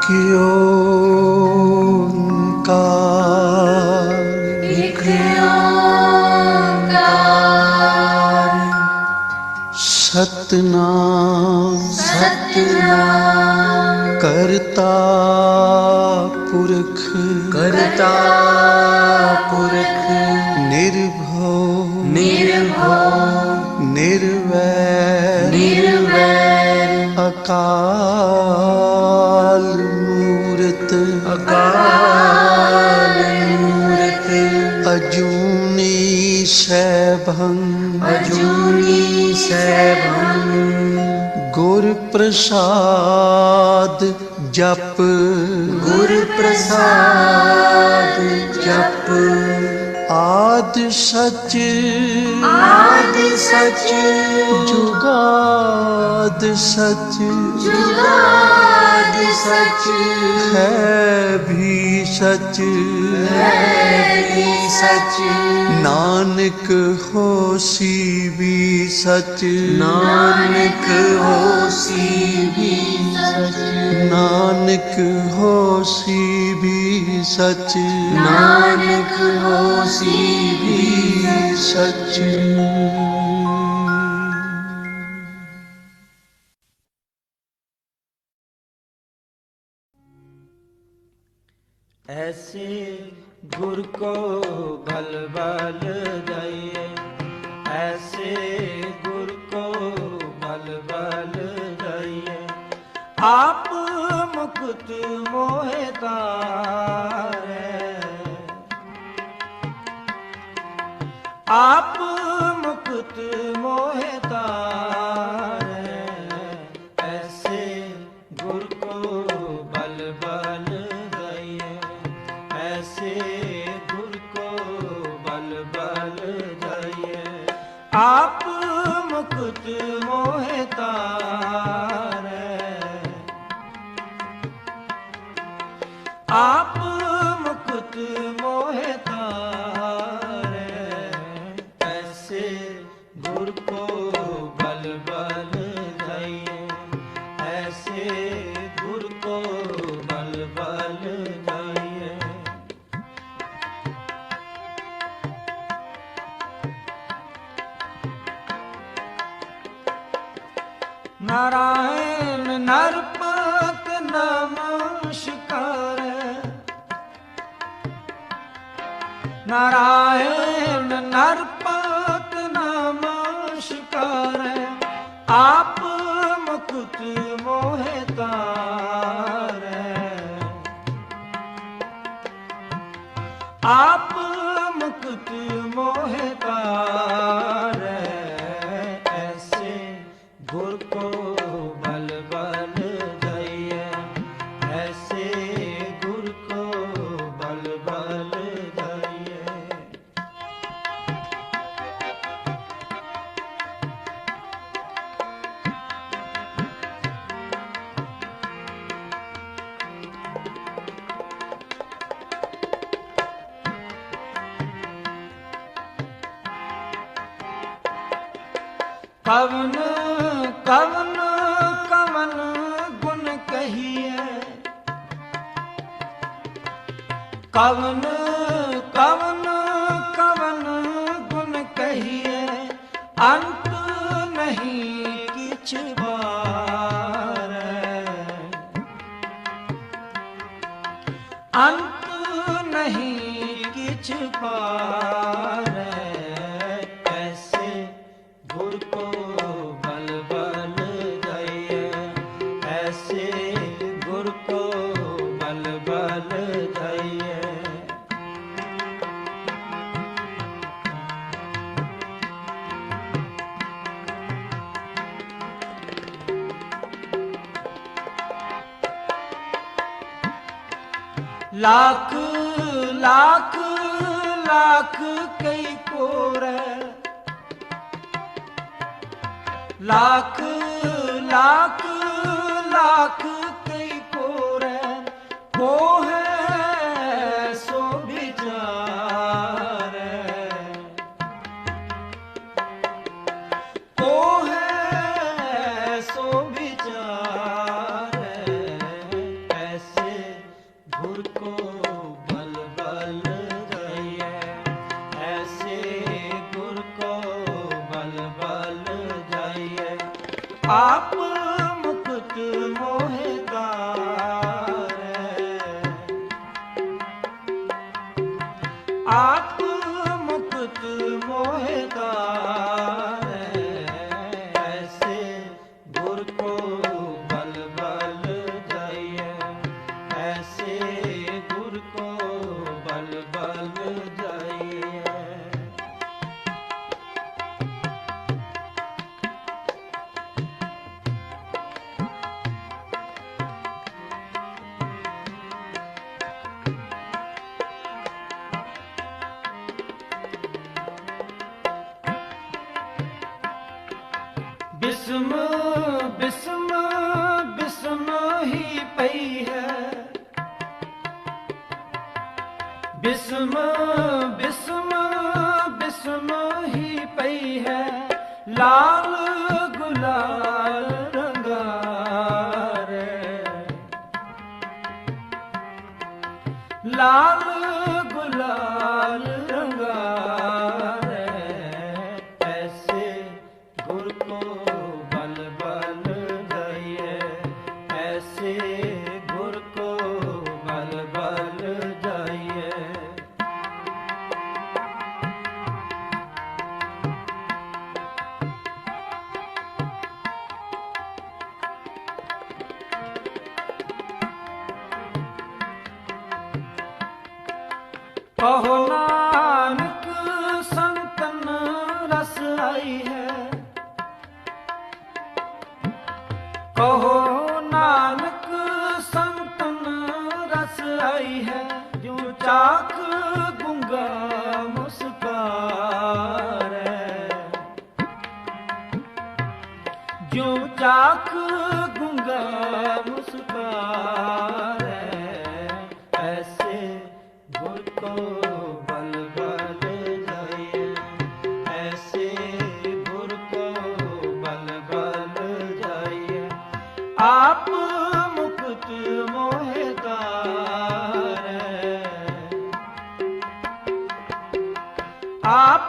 एक ओंकार, एक ओंकार, सतनाम सतनाम करता पुरख, करता पुरख, निर्भव निर्भव निर्वैर निर्वैर, अकाल मूरत, अकाल मूरत, अजूनी सैभं, अजूनी सैभं, गुर प्रसाद जप, गुर प्रसाद जप, आद सच आद सच, जुगाद सच, जुगाद सच, है भी सच, है भी सच, नानक होसी भी सच, नानक होसी भी सच, नानक होसी भी सच, नानक होसी भी सच। ऐसे गुर को बल बल जाइए, ऐसे गुर को बल बल जाइए, आप मुकुत मोहे तारे, आप मुकुत मोहे तारे, ऐसे गुर को बल बल जाइए, ऐसे गुर को बल बल जाइए, आप मुकुत मोहे तारे, आप मुकुत मोहे तारे, ऐसे गुर को बल बल जाइए, ऐसे गुर को बल बल जाइए। नारायण नरपत नमस्कार, नारायण नरपत नमस्कार, आप मुकुत मोहे तारे, आप मुकुत मोहे तारे, ऐसे गुर को बल बल जाइए, ऐसे गुर को बल बल जाइए। कवन कवन कवन गुण कहिए, कवन कवन कवन गुण कहिए, अंत नहीं किछ बारे, अंत नहीं किछ पारे, ऐसे गुर को बल बल जाइए, ऐसे गुर को बल बल जाइए। लाख लाख लाख कई कोरे, लाख लाख लाख कई कोरे, को है सो विचारे, को है सो विचारे, ऐसे आप मुकुट मोहे तारै, आप मुकुट मोहे तारै, ऐसे गुर को बल बल जाइए, ऐसे गुर को बल बल जाइए। बिस्म बिस्म बिस्म ही पई है, बिस्म बिस्म बिस्म ही पई है, लाल गुलाल रंगारे, लाल गुलाल रंगारे, ऐसे गुर को बल बल जाइए, ऐसे गुर को बल बल जाइए। कहो नानक संतन रस आई है, कहो नानक संतन रस आई है, जो चाक गुंगा मुस्कारे, जो चाक गुंगा मुस्कारे, ऐसे गुर को बल बल जाइए, ऐसे गुर को बल बल जाइए। आप मुकुट मोहे तारै, आप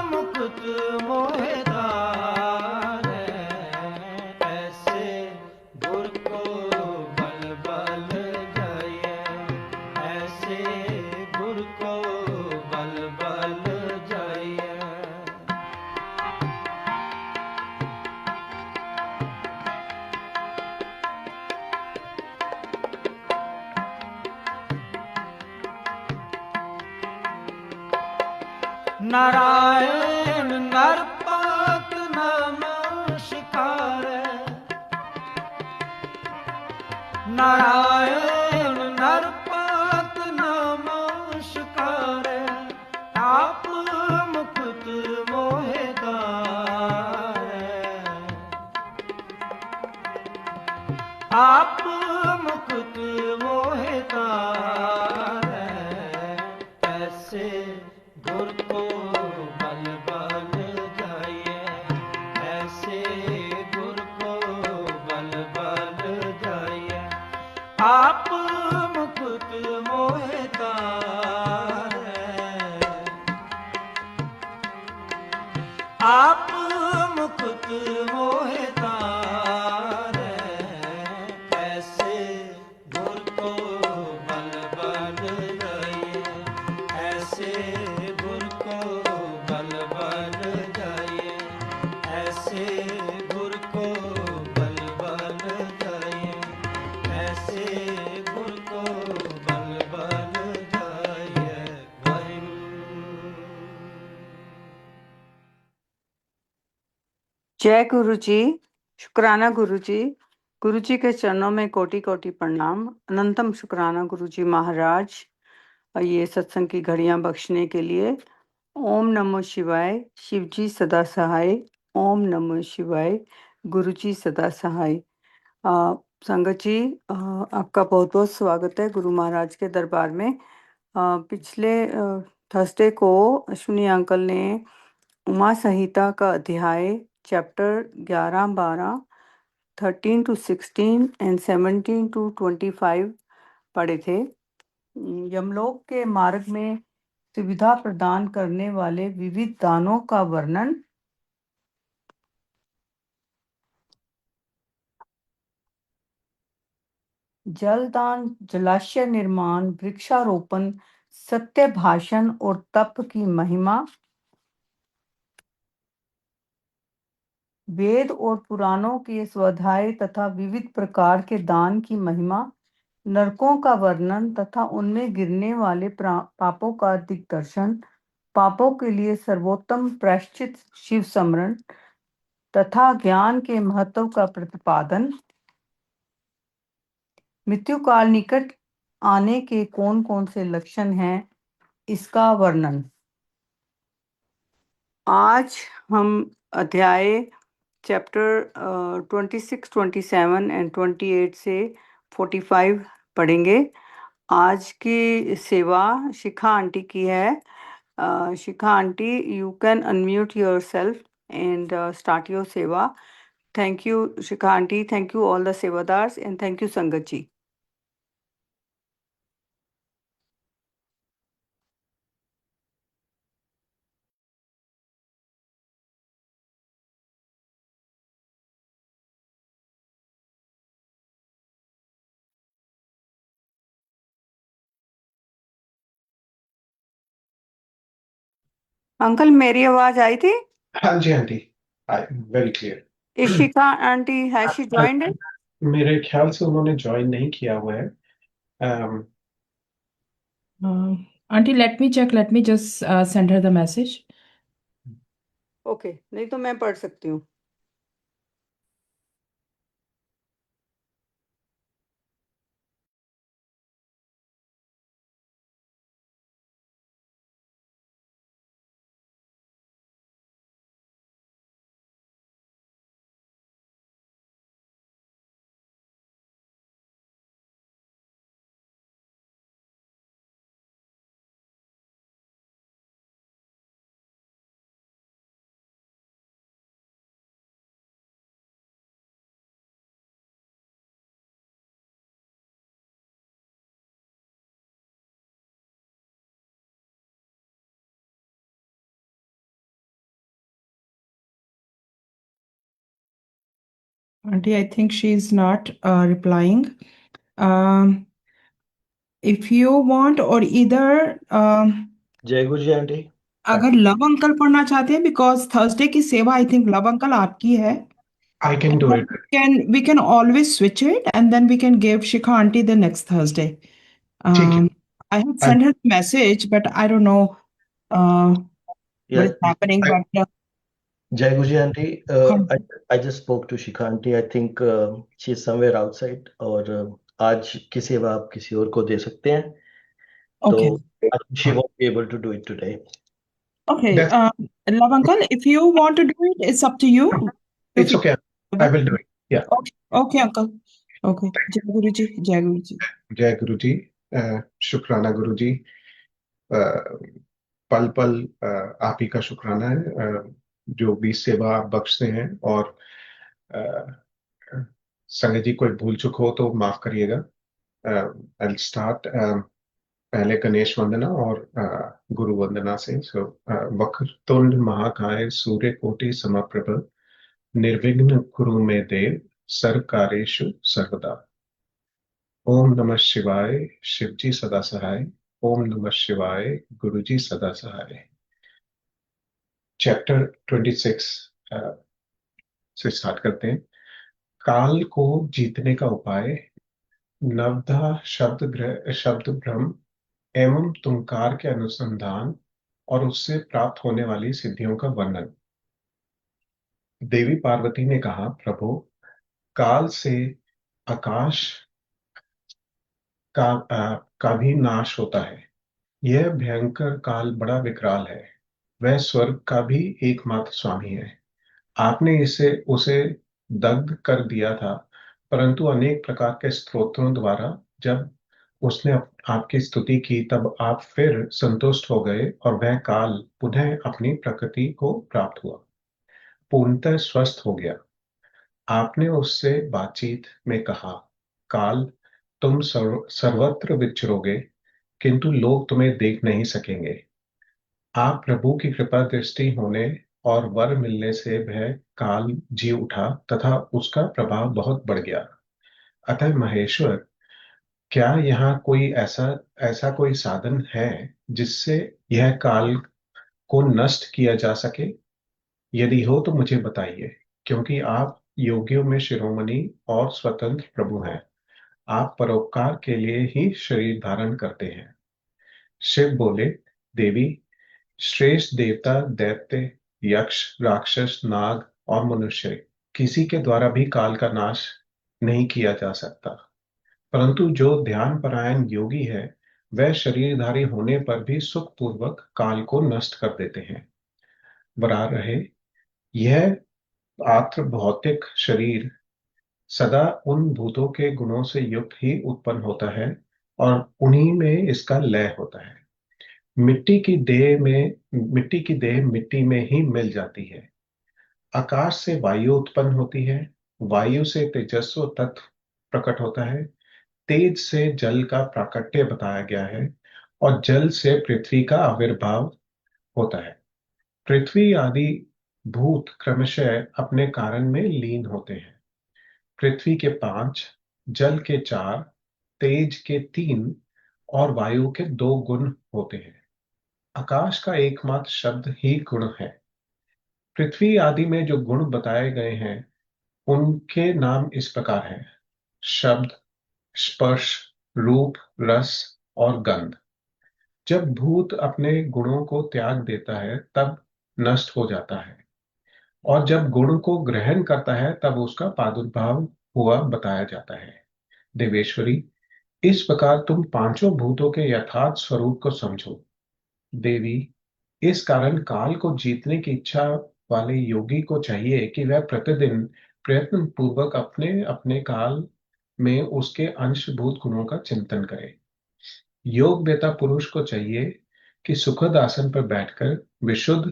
मुकुट मोहे तारै, ऐसे गुर को बल बल जाइए, ऐसे गुर को बल बल जाइए। नारायण नरपत नमस्कारै, नारायण नरपत नमस्कारै, आप मुकुट मोहे तारै, आप मुकुट मोहे तारै, ऐसे गुर को बल बल जाइए, ऐसे गुर को बल बल जाइए। आप मुकुट मोहे तारै, आप मुकुट मोहे तारै, ऐसे गुर को बल बल जाइए, ऐसे गुर को बल बल जाइए, ऐसे गुर को बल बल जाइए, ऐसे गुर को बल बल जाइए। वाहिगुरू। जय गुरु जी। शुक्राना गुरु जी। गुरु जी के चरणों में कोटि कोटि प्रणाम। अनंतम शुक्राना गुरु जी महाराज, ये सत्संग की घड़ियां बख्शने के लिए। ओम नमो शिवाय। शिव जी सदा सहाय। ओम नमो शिवाय। गुरु जी सदा सहाय। संगत जी, आपका बहुत बहुत स्वागत है गुरु महाराज के दरबार में। पिछले थर्सडे को अश्विनी अंकल ने उमा संहिता का अध्याय चैप्टर 11-12, 13 to 16 एंड 17 to 25 पढ़े थे। यमलोक के मार्ग में सुविधा प्रदान करने वाले विविध दानों का वर्णन जलदान, जलाशय निर्माण, वृक्षारोपण, सत्य भाषण और तप की महिमा, वेद और पुराणों के स्वाध्याय तथा विविध प्रकार के दान की महिमा, नरकों का वर्णन तथा उनमें गिरने वाले पापों का दिग्दर्शन, पापों के लिए सर्वोत्तम प्रायश्चित शिव स्मरण तथा ज्ञान के महत्व का प्रतिपादन, मृत्यु काल निकट आने के कौन कौन से लक्षण हैं, इसका वर्णन। आज हम अध्याय चैप्टर 26, 27 एंड 28 से 45 पढ़ेंगे। आज की सेवा शिखा आंटी की है। Shikha aunty, you can unmute yourself and start your seva. Thank you Shikha aunty, thank you all the sevadars and thank you sangat ji. Uncle, मेरी आवाज आई थी? हाँ जी aunty, very clear. Ishika aunty, has she joined it? मेरे ख्याल से उन्होंने ज्वाइन नहीं किया हुआ है। Auntie, let me check. Let me just send her the message. Okay, नहीं तो मैं पढ़ सकती हूँ। Auntie, I think she's not replying. If you want, or either जय गुरु जी आंटी। अगर लव अंकल पढ़ना चाहते हैं, बिकॉज थर्सडे की सेवा आई थिंक लव अंकल आपकी है। I can do it. We can always switch it and then we can give Shikha auntie the next Thursday. ठीक है। I had sent her a message, but I don't know what is happening. But जय गुरु जी aunty. हाँ। I just spoke to Shikha aunty. I think she is somewhere outside और आज की सेवा आप किसी और को दे सकते हैं। Okay. तो I think she won't be able to do it today. Okay. That's- Love uncle, if you want to do it, it's up to you. It's okay. I will do it. Yeah. Okay, okay, uncle. Okay. Jai Guru ji, Jai Guru ji. जय गुरु जी। शुक्राना गुरु जी। पल पल आप ही का शुक्राना है, जो भी सेवा आप बख्शते हैं। और संगत जी कोई भूल चुक हो तो माफ करिएगा। I'll start पहले गणेश वंदना और गुरु वंदना से। सो वक्रतुंड महाकाय सूर्यकोटि समप्रभ निर्विघ्न कुरु मे देव सर्वकार्येषु सर्वदा। ओम नमः शिवाय, शिवजी सदा सहाय। ओम नमः शिवाय, गुरुजी सदा सहाय। चैप्टर 26 से स्टार्ट करते हैं। काल को जीतने का उपाय, नवधा शब्द भ्रम एवं तुमकार के अनुसंधान और उससे प्राप्त होने वाली सिद्धियों का वर्णन। देवी पार्वती ने कहा, प्रभु, काल से आकाश का भी नाश होता है। यह भयंकर काल बड़ा विकराल है। वह स्वर्ग का भी एकमात्र स्वामी है। आपने उसे दग्ध कर दिया था, परंतु अनेक प्रकार के स्तोत्रों द्वारा जब उसने आपकी स्तुति की तब आप फिर संतुष्ट हो गए और वह काल पुनः अपनी प्रकृति को प्राप्त हुआ, पूर्णतः स्वस्थ हो गया। आपने उससे बातचीत में कहा, काल, तुम सर्वत्र विचरोगे, किंतु लोग तुम्हें देख नहीं सकेंगे। आप प्रभु की कृपा दृष्टि होने और वर मिलने से वह काल जी उठा तथा उसका प्रभाव बहुत बढ़ गया। अतः महेश्वर, क्या यहाँ कोई ऐसा ऐसा कोई साधन है जिससे यह काल को नष्ट किया जा सके? यदि हो तो मुझे बताइए, क्योंकि आप योगियों में शिरोमणि और स्वतंत्र प्रभु हैं। आप परोपकार के लिए ही शरीर धारण करते हैं। शिव बोले, देवी, श्रेष्ठ देवता, दैत्य, यक्ष, राक्षस, नाग और मनुष्य किसी के द्वारा भी काल का नाश नहीं किया जा सकता, परंतु जो ध्यान परायण योगी है वह शरीरधारी होने पर भी सुखपूर्वक काल को नष्ट कर देते हैं। बराबर रहे, यह आत्र भौतिक शरीर सदा उन भूतों के गुणों से युक्त ही उत्पन्न होता है और उन्हीं में इसका लय होता है। मिट्टी की देह मिट्टी में ही मिल जाती है। आकाश से वायु उत्पन्न होती है, वायु से तेजस्व तत्व प्रकट होता है, तेज से जल का प्राकट्य बताया गया है और जल से पृथ्वी का आविर्भाव होता है। पृथ्वी आदि भूत क्रमशः अपने कारण में लीन होते हैं। पृथ्वी के 5, जल के 4, तेज के 3 और वायु के 2 गुण होते हैं। आकाश का एकमात्र शब्द ही गुण है। पृथ्वी आदि में जो गुण बताए गए हैं उनके नाम इस प्रकार हैं: शब्द, स्पर्श, रूप, रस और गंध। जब भूत अपने गुणों को त्याग देता है तब नष्ट हो जाता है, और जब गुण को ग्रहण करता है तब उसका प्रादुर्भाव हुआ बताया जाता है। देवेश्वरी, इस प्रकार तुम पांचों भूतों के यथार्थ स्वरूप को समझो। देवी, इस कारण काल को जीतने की इच्छा वाले योगी को चाहिए कि वह प्रतिदिन प्रयत्न पूर्वक अपने अपने काल में उसके अंशभूत गुणों का चिंतन करे। योग वेता पुरुष को चाहिए कि सुखद आसन पर बैठकर विशुद्ध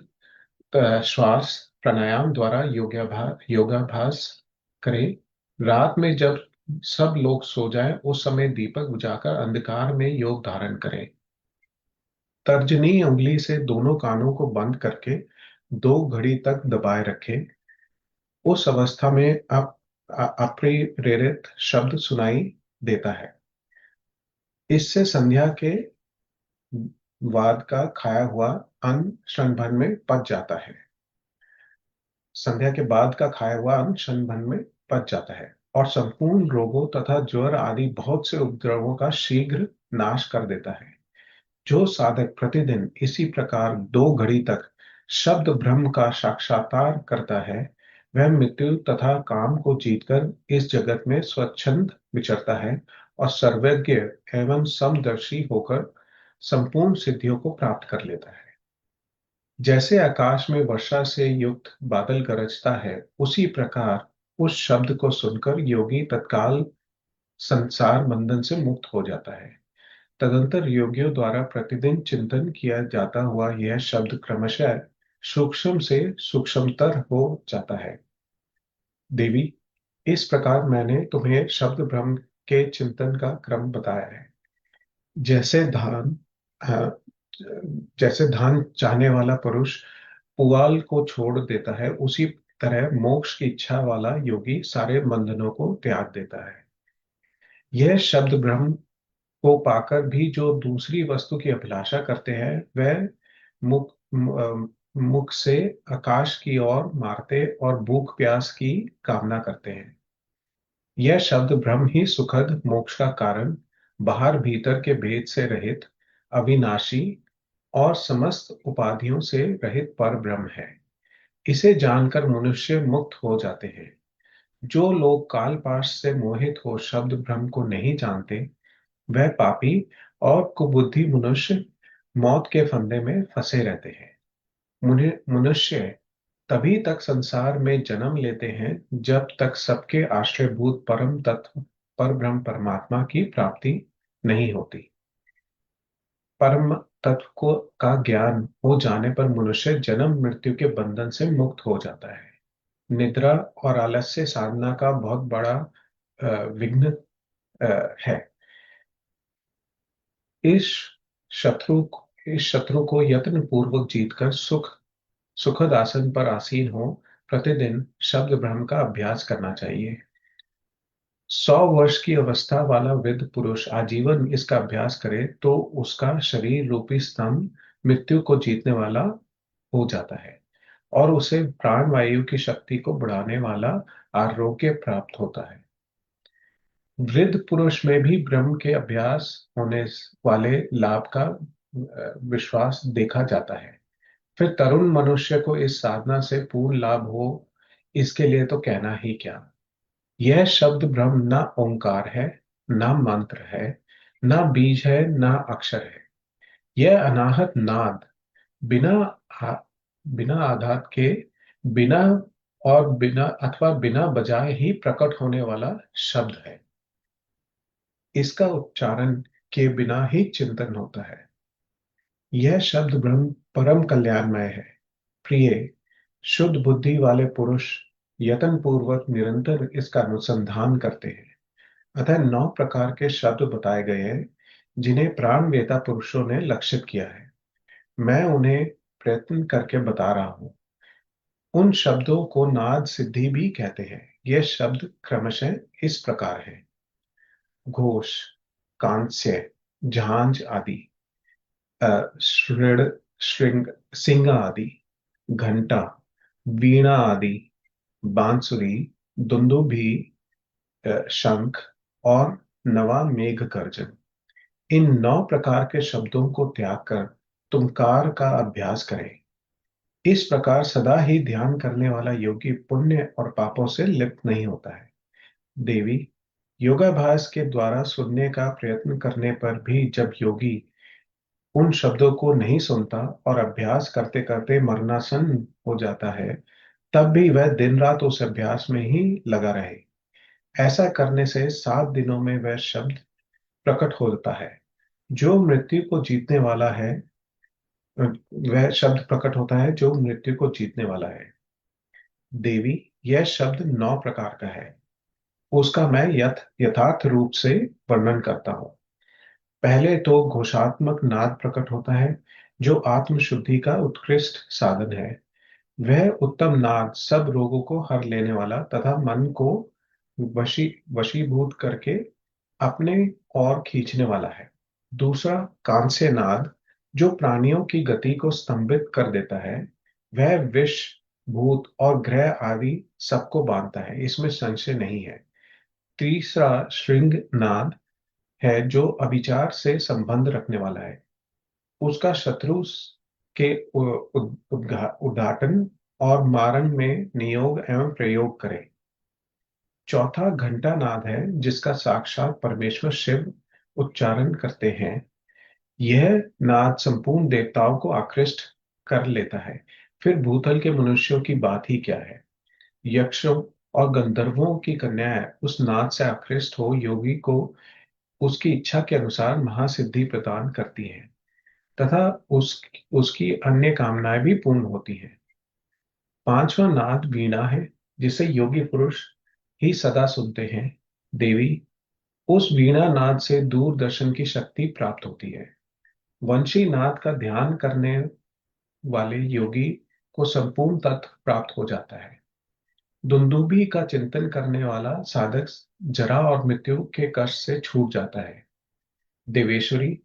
श्वास प्राणायाम द्वारा योगाभ्यास करे। रात में जब सब लोग सो जाएं, उस समय दीपक बुझाकर अंधकार में योग धारण करें। तर्जनी उंगली से दोनों कानों को बंद करके 2 घड़ी तक दबाए रखें। उस अवस्था में अप्रेरित शब्द सुनाई देता है। इससे संध्या के बाद का खाया हुआ अन्न क्षण भर में पच जाता है। संध्या के बाद का खाया हुआ अन्न क्षण भर में पच जाता है और संपूर्ण रोगों तथा ज्वर आदि बहुत से उपद्रवों का शीघ्र नाश कर देता है। जो साधक प्रतिदिन इसी प्रकार 2 घड़ी तक शब्द ब्रह्म का साक्षात्कार करता है, वह मृत्यु तथा काम को जीतकर इस जगत में स्वच्छंद विचरता है और सर्वज्ञ एवं समदर्शी होकर संपूर्ण सिद्धियों को प्राप्त कर लेता है। जैसे आकाश में वर्षा से युक्त बादल गरजता है, उसी प्रकार उस शब्द को सुनकर योगी तत्काल संसार बंधन से मुक्त हो जाता है। तदंतर योगियों द्वारा प्रतिदिन चिंतन किया जाता हुआ यह शब्द क्रमशः सूक्ष्म से सूक्ष्मतर हो जाता है। देवी, इस प्रकार मैंने तुम्हें शब्द ब्रह्म के चिंतन का क्रम बताया है। जैसे धान अ, जैसे धान चाहने वाला पुरुष पुआल को छोड़ देता है, उसी तरह मोक्ष की इच्छा वाला योगी सारे बंधनों को त्याग देता है। यह शब्द ब्रह्म को पाकर भी जो दूसरी वस्तु की अभिलाषा करते हैं, वह मुख से आकाश की ओर मारते और भूख प्यास की कामना करते हैं। यह शब्द ब्रह्म ही सुखद मोक्ष का कारण, बाहर भीतर के भेद से रहित, अविनाशी और समस्त उपाधियों से रहित पर ब्रह्म है। इसे जानकर मनुष्य मुक्त हो जाते हैं। जो लोग कालपाश से मोहित हो शब्द ब्रह्म को नहीं जानते, वह पापी और कुबुद्धि मनुष्य मौत के फंदे में फंसे रहते हैं। मनुष्य तभी तक संसार में जन्म लेते हैं जब तक सबके आश्रयभूत परम तत्व पर ब्रह्म परमात्मा की प्राप्ति नहीं होती। परम तत्व को का ज्ञान हो जाने पर मनुष्य जन्म मृत्यु के बंधन से मुक्त हो जाता है। निद्रा और आलस्य साधना का बहुत बड़ा विघ्न है। इस इस शत्रु को यत्न पूर्वक जीतकर सुखद आसन पर आसीन हो प्रतिदिन शब्द ब्रह्म का अभ्यास करना चाहिए। 100 वर्ष की अवस्था वाला वृद्ध पुरुष आजीवन इसका अभ्यास करे तो उसका शरीर रूपी स्तंभ मृत्यु को जीतने वाला हो जाता है और उसे प्राणवायु की शक्ति को बढ़ाने वाला आरोग्य प्राप्त होता है। वृद्ध पुरुष में भी ब्रह्म के अभ्यास होने वाले लाभ का विश्वास देखा जाता है। फिर तरुण मनुष्य को इस साधना से पूर्ण लाभ हो, इसके लिए तो कहना ही क्या। यह शब्द ब्रह्म ना ओंकार है, ना मंत्र है, ना बीज है, ना अक्षर है। यह अनाहत नाद बिना आ, बिना आघात के, बिना बिना बजाए ही प्रकट होने वाला शब्द है। इसका उच्चारण के बिना ही चिंतन होता है। यह शब्द ब्रह्म परम कल्याणमय है। प्रिय शुद्ध बुद्धि वाले पुरुष यत्न पूर्वक निरंतर इसका अनुसंधान करते हैं। अतः 9 प्रकार के शब्द बताए गए हैं जिन्हें प्राण वेता पुरुषों ने लक्षित किया है। मैं उन्हें प्रयत्न करके बता रहा हूं। उन शब्दों को नाद सिद्धि भी कहते हैं। ये शब्द क्रमशः इस प्रकार हैं: घोष, कांस्य, झांझ आदि, श्रृण, श्रृंग, सिंह आदि, घंटा, वीणा आदि, बांसुरी, दुंदुभी, शंख और नवा मेघ गर्जन। इन 9 प्रकार के शब्दों को त्याग कर तुम कार का अभ्यास करें। इस प्रकार सदा ही ध्यान करने वाला योगी पुण्य और पापों से लिप्त नहीं होता है। देवी, योगाभ्यास के द्वारा सुनने का प्रयत्न करने पर भी जब योगी उन शब्दों को नहीं सुनता और अभ्यास करते करते मरणासन हो जाता है, तब भी वह दिन रात उस अभ्यास में ही लगा रहे। ऐसा करने से 7 दिनों में वह शब्द प्रकट होता है जो मृत्यु को जीतने वाला है। वह शब्द प्रकट होता है जो मृत्यु को जीतने वाला है। देवी, यह शब्द 9 प्रकार का है। उसका मैं यथार्थ रूप से वर्णन करता हूं। पहले तो घोषात्मक नाद प्रकट होता है जो आत्म शुद्धि का उत्कृष्ट साधन है। वह उत्तम नाद सब रोगों को हर लेने वाला तथा मन को वशीभूत करके अपने और खींचने वाला है। दूसरा कांस्य नाद जो प्राणियों की गति को स्तंभित कर देता है। वह विष, भूत और ग्रह आदि सबको बांधता है, इसमें संशय नहीं है। तीसरा श्रृंग नाद है जो अभिचार से संबंध रखने वाला है। उसका शत्रु के उद्घाटन और मारण में नियोग एवं प्रयोग करे। चौथा घंटा नाद है जिसका साक्षात परमेश्वर शिव उच्चारण करते हैं। यह नाद संपूर्ण देवताओं को आकृष्ट कर लेता है। फिर भूतल के मनुष्यों की बात ही क्या है। यक्षों और गंधर्वों की कन्याएं उस नाद से आकृष्ट हो योगी को उसकी इच्छा के अनुसार महासिद्धि प्रदान करती हैं तथा उसकी अन्य कामनाएं भी पूर्ण होती हैं। पांचवा नाद वीणा है जिसे योगी पुरुष ही सदा सुनते हैं। देवी, उस वीणा नाद से दूरदर्शन की शक्ति प्राप्त होती है। वंशी नाद का ध्यान करने वाले योगी को संपूर्ण तत्व प्राप्त हो जाता है। दुंदुभी का चिंतन करने वाला साधक जरा और मृत्यु के कष्ट से छूट जाता है। देवेश्वरी,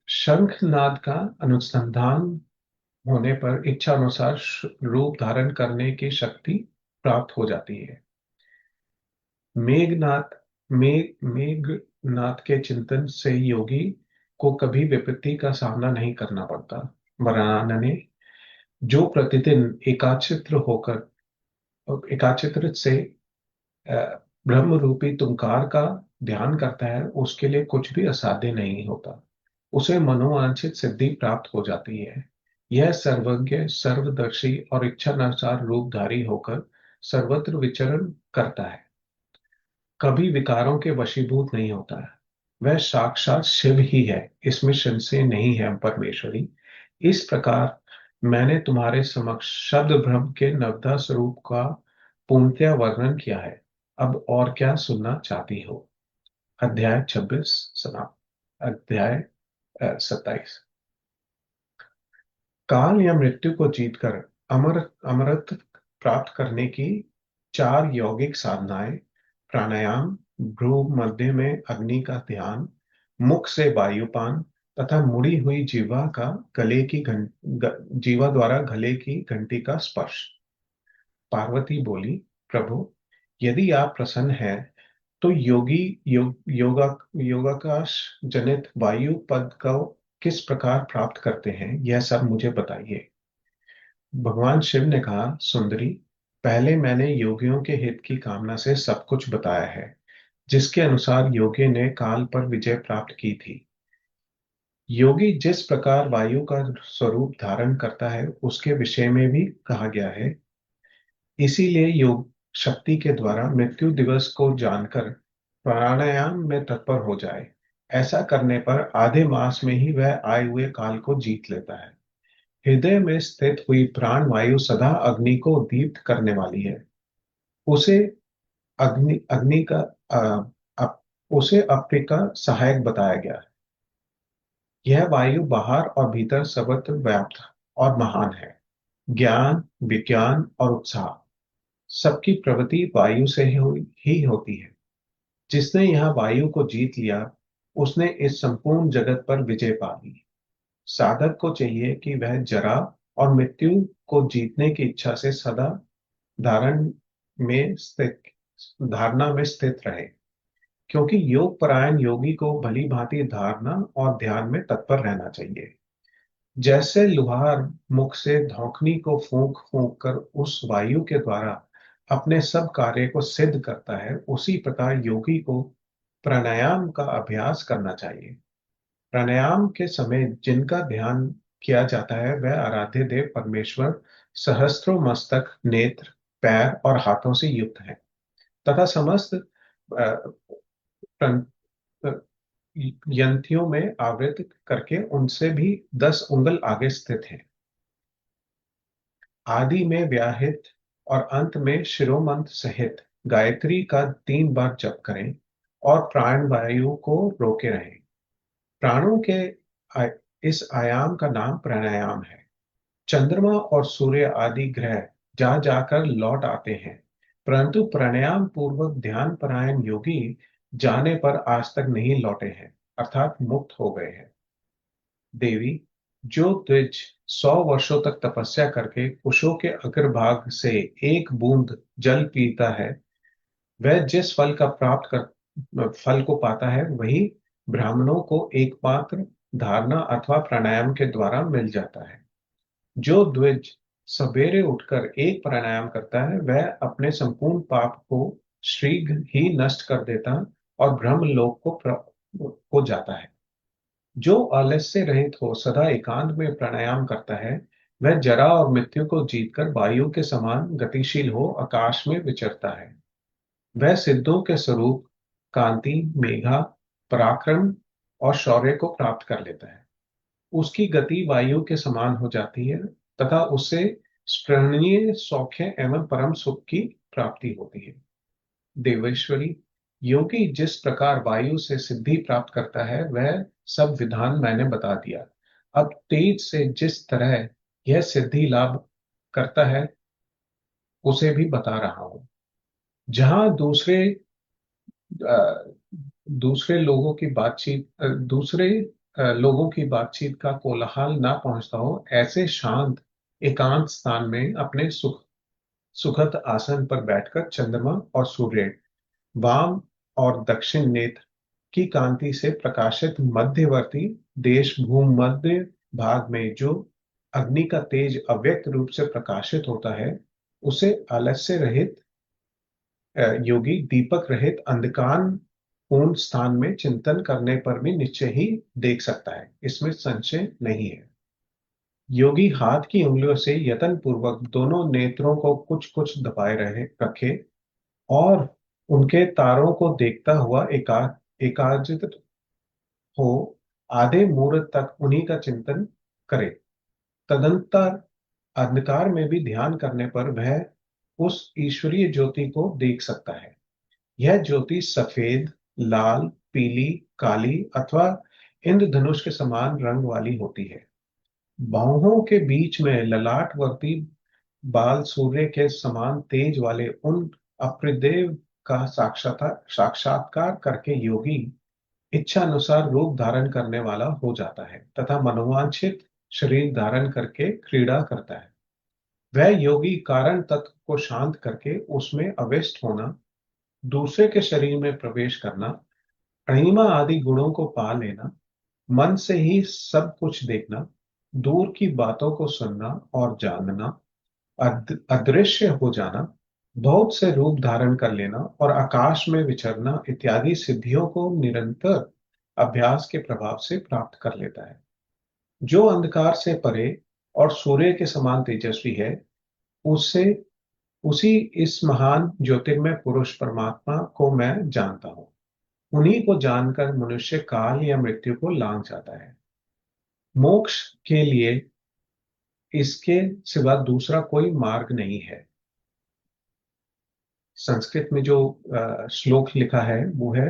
शंख नाद का अनुसंधान होने पर इच्छा अनुसार रूप धारण करने की शक्ति प्राप्त हो जाती है। मेघनाथ के चिंतन से योगी को कभी विपत्ति का सामना नहीं करना पड़ता। वरानने, जो प्रतिदिन एकाचित्र से ब्रह्म रूपी तुमकार का ध्यान करता है, उसके लिए कुछ भी असाध्य नहीं होता। उसे मनोवांछित सिद्धि प्राप्त हो जाती है। यह सर्वज्ञ, सर्वदर्शी और इच्छानुसार रूपधारी होकर सर्वत्र विचरण करता है, कभी विकारों के वशीभूत नहीं होता है। वह साक्षात शिव ही है, इसमें संशय नहीं है परमेश्वरी। इस प्रकार मैंने तुम्हारे समक्ष शब्द ब्रह्म के नवदा स्वरूप का पूर्णतया वर्णन किया है। अब और क्या सुनना चाहती हो। अध्याय 26 समाप्त। अध्याय 27। काल या मृत्यु को जीतकर अमरत्व प्राप्त करने की 4 यौगिक साधनाएं प्राणायाम, भ्रू मध्य में अग्नि का ध्यान, मुख से वायुपान तथा मुड़ी हुई जीवा द्वारा गले की घंटी का स्पर्श। पार्वती बोली, प्रभु, यदि आप प्रसन्न हैं तो योगाकाश जनित वायु पद को किस प्रकार प्राप्त करते हैं, यह सब मुझे बताइए। भगवान शिव ने कहा, सुंदरी, पहले मैंने योगियों के हित की कामना से सब कुछ बताया है, जिसके अनुसार योगी ने काल पर विजय प्राप्त की थी। योगी जिस प्रकार वायु का स्वरूप धारण करता है उसके विषय में भी कहा गया है। इसीलिए योग शक्ति के द्वारा मृत्यु दिवस को जानकर प्राणायाम में तत्पर हो जाए। ऐसा करने पर आधे मास में ही वह आए हुए काल को जीत लेता है। हृदय में स्थित हुई प्राण वायु सदा अग्नि को दीप्त करने वाली है। उसे अग्नि अग्नि का उसे अप्रि का सहायक बताया गया है। यह वायु बाहर और भीतर सर्वत्र व्याप्त और महान है। ज्ञान, विज्ञान और उत्साह सबकी प्रवृत्ति वायु से ही होती है। जिसने यह वायु को जीत लिया, उसने इस संपूर्ण जगत पर विजय पा ली। साधक को चाहिए कि वह जरा और मृत्यु को जीतने की इच्छा से सदा धारण में स्थित धारणा में स्थित रहे, क्योंकि योग परायण योगी को भली भांति धारणा और ध्यान में तत्पर रहना चाहिए। जैसे लुहार मुख से धौंकनी को फूंक फूंक कर उस वायु के द्वारा अपने सब कार्य को सिद्ध करता है, उसी प्रकार योगी को प्राणायाम का अभ्यास करना चाहिए। प्राणायाम के समय जिनका ध्यान किया जाता है वह आराध्य देव परमेश्वर सहस्त्रों मस्तक, नेत्र, पैर और हाथों से युक्त हैं तथा समस्त प्रण- यंत्रियों में आवृत करके उनसे भी 10 उंगल आगे स्थित हैं। आदि में व्याहृत और अंत में शिरोमंत्र सहित गायत्री का 3 बार जप करें और प्राण वायु को रोके रहें। प्राणों के इस आयाम का नाम प्राणायाम है। चंद्रमा और सूर्य आदि ग्रह जा जाकर लौट आते हैं, परंतु प्राणायाम पूर्वक ध्यान परायण योगी जाने पर आज तक नहीं लौटे हैं, अर्थात मुक्त हो गए हैं। देवी, जो द्विज 100 वर्षों तक तपस्या करके कुशों के अग्रभाग से एक बूंद जल पीता है, वह जिस फल को पाता है वही ब्राह्मणों को एकमात्र धारणा अथवा प्राणायाम के द्वारा मिल जाता है। जो द्विज सवेरे उठकर एक प्राणायाम करता है वह अपने संपूर्ण पाप को शीघ्र ही नष्ट कर देता और ब्रह्म लोक को जाता है। जो आलस्य रहित हो सदा एकांत में प्राणायाम करता है, वह जरा और मृत्यु को जीतकर वायु के समान गतिशील हो आकाश में विचरता है। वह सिद्धों के स्वरूप कांति, मेघा, पराक्रम और शौर्य को प्राप्त कर लेता है। उसकी गति वायु के समान हो जाती है तथा उससे स्पृहणीय सौख्य एवं परम सुख की प्राप्ति होती है। देवेश्वरी, योगी जिस प्रकार वायु से सिद्धि प्राप्त करता है वह सब विधान मैंने बता दिया। अब तेज से जिस तरह यह सिद्धि लाभ करता है उसे भी बता रहा हूं। जहां अ, दूसरे लोगों की बातचीत का कोलाहल ना पहुंचता हो, ऐसे शांत एकांत स्थान में अपने सुखद आसन पर बैठकर चंद्रमा और सूर्य, वाम और दक्षिण नेत्र की कांति से प्रकाशित मध्यवर्ती देश भूमध्य भाग में जो अग्नि का तेज अव्यक्त रूप से प्रकाशित होता है, उसे आलस्य रहित योगी दीपक रहित अंधकार पूर्ण स्थान में चिंतन करने पर भी निश्चय ही देख सकता है, इसमें संशय नहीं है। योगी हाथ की उंगलियों से यत्न पूर्वक दोनों नेत्रों को कुछ कुछ दबाए रखे और उनके तारों को देखता हुआ एकाग्रचित्त हो आधे मुहूर्त तक उन्हीं का चिंतन करे। तदंतर अंधकार में भी ध्यान करने पर वह उस ईश्वरीय ज्योति को देख सकता है। यह ज्योति सफेद, लाल, पीली, काली अथवा इंद्रधनुष के समान रंग वाली होती है। बाहों के बीच में ललाटवर्ती बाल सूर्य के समान तेज वाले उन अप्रदेव का साक्षात्कार करके योगी इच्छा अनुसार रूप धारण करने वाला हो जाता है तथा मनोवांछित शरीर धारण करके क्रीड़ा करता है। वह योगी कारण तत्व को शांत करके उसमें अवस्थ होना, दूसरे के शरीर में प्रवेश करना, अणिमा आदि गुणों को पा लेना, मन से ही सब कुछ देखना, दूर की बातों को सुनना और जानना, अदृश्य हो जाना, बहुत से रूप धारण कर लेना और आकाश में विचरना इत्यादि सिद्धियों को निरंतर अभ्यास के प्रभाव से प्राप्त कर लेता है। जो अंधकार से परे और सूर्य के समान तेजस्वी है, उससे उसी इस महान ज्योतिर्मय पुरुष परमात्मा को मैं जानता हूं। उन्हीं को जानकर मनुष्य काल या मृत्यु को लांघ जाता है। मोक्ष के लिए इसके सिवा दूसरा कोई मार्ग नहीं है। संस्कृत में जो श्लोक लिखा है वो है,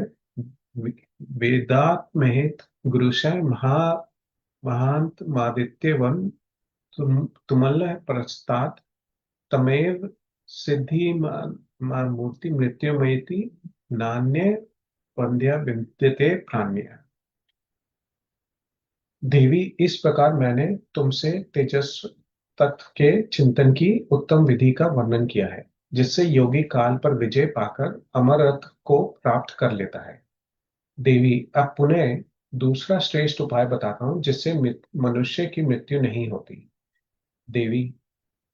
वेदात महित गुरुशय महांत मादित्य वन तुमल प्रस्तात् तमेव सिद्धि मूर्ति मृत्युमयति नान्य वंद्य विद्यते प्राण्य। देवी, इस प्रकार मैंने तुमसे तेजस्व तत्व के चिंतन की उत्तम विधि का वर्णन किया है, जिससे योगी काल पर विजय पाकर अमरत्व को प्राप्त कर लेता है। देवी, अब पुनः दूसरा श्रेष्ठ उपाय बताता हूं जिससे मनुष्य की मृत्यु नहीं होती। देवी,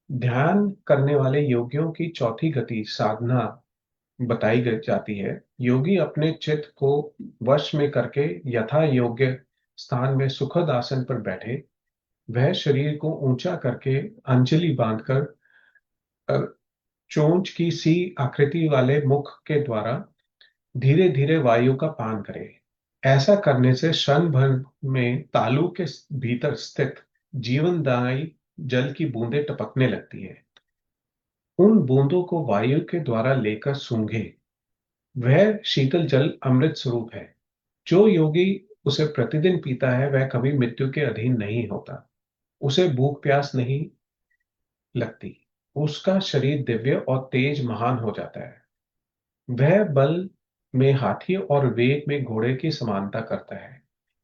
ध्यान करने वाले योगियों की चौथी गति साधना बताई जाती है। योगी अपने चित्त को वश में करके यथा योग्य स्थान में सुखद आसन पर बैठे, वह शरीर को ऊंचा करके अंजलि बांधकर चोंच की सी आकृति वाले मुख के द्वारा धीरे धीरे वायु का पान करे। ऐसा करने से क्षण भर में तालु के भीतर स्थित जीवनदायी जल की बूंदें टपकने लगती है। उन बूंदों को वायु के द्वारा लेकर सूंघे। वह शीतल जल अमृत स्वरूप है। जो योगी उसे प्रतिदिन पीता है वह कभी मृत्यु के अधीन नहीं होता। उसे भूख प्यास नहीं लगती। उसका शरीर दिव्य और तेज महान हो जाता है। वह बल में हाथी और वेग में घोड़े की समानता करता है।